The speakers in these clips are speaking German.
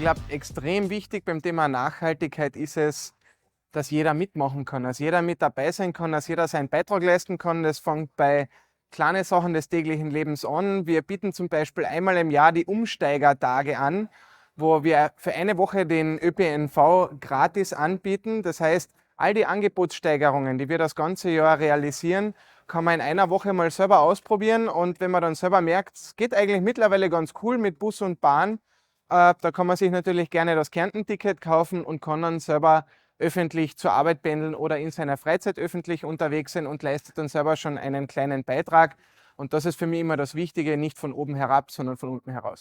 glaube, extrem wichtig beim Thema Nachhaltigkeit ist es, dass jeder mitmachen kann, dass jeder mit dabei sein kann, dass jeder seinen Beitrag leisten kann. Das fängt bei kleinen Sachen des täglichen Lebens an. Wir bieten zum Beispiel einmal im Jahr die Umsteigertage an, wo wir für eine Woche den ÖPNV gratis anbieten. Das heißt, all die Angebotssteigerungen, die wir das ganze Jahr realisieren, kann man in einer Woche mal selber ausprobieren. Und wenn man dann selber merkt, es geht eigentlich mittlerweile ganz cool mit Bus und Bahn, da kann man sich natürlich gerne das Kärnten-Ticket kaufen und kann dann selber öffentlich zur Arbeit pendeln oder in seiner Freizeit öffentlich unterwegs sein und leistet dann selber schon einen kleinen Beitrag. Und das ist für mich immer das Wichtige, nicht von oben herab, sondern von unten heraus.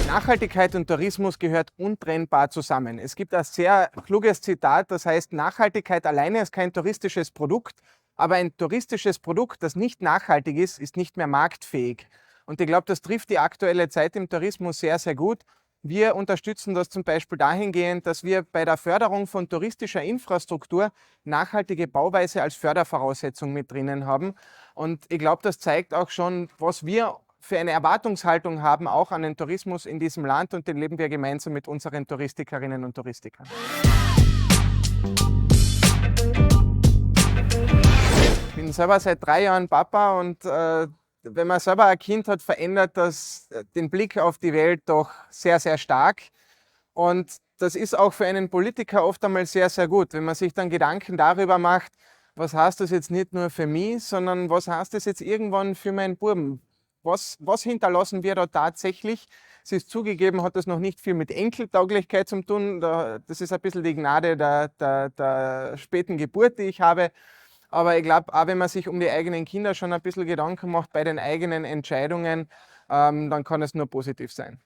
Nachhaltigkeit und Tourismus gehört untrennbar zusammen. Es gibt ein sehr kluges Zitat, das heißt, Nachhaltigkeit alleine ist kein touristisches Produkt, aber ein touristisches Produkt, das nicht nachhaltig ist, ist nicht mehr marktfähig. Und ich glaube, das trifft die aktuelle Zeit im Tourismus sehr, sehr gut. Wir unterstützen das zum Beispiel dahingehend, dass wir bei der Förderung von touristischer Infrastruktur nachhaltige Bauweise als Fördervoraussetzung mit drinnen haben. Und ich glaube, das zeigt auch schon, was wir für eine Erwartungshaltung haben, auch an den Tourismus in diesem Land, und den leben wir gemeinsam mit unseren Touristikerinnen und Touristikern. Ich bin selber seit 3 Jahren Papa und wenn man selber ein Kind hat, verändert das den Blick auf die Welt doch sehr, sehr stark. Und das ist auch für einen Politiker oft einmal sehr, sehr gut, wenn man sich dann Gedanken darüber macht, was heißt das jetzt nicht nur für mich, sondern was heißt das jetzt irgendwann für meinen Buben? Was hinterlassen wir da tatsächlich? Es ist zugegeben, hat das noch nicht viel mit Enkeltauglichkeit zu tun. Das ist ein bisschen die Gnade der späten Geburt, die ich habe. Aber ich glaube, auch wenn man sich um die eigenen Kinder schon ein bisschen Gedanken macht bei den eigenen Entscheidungen, dann kann es nur positiv sein.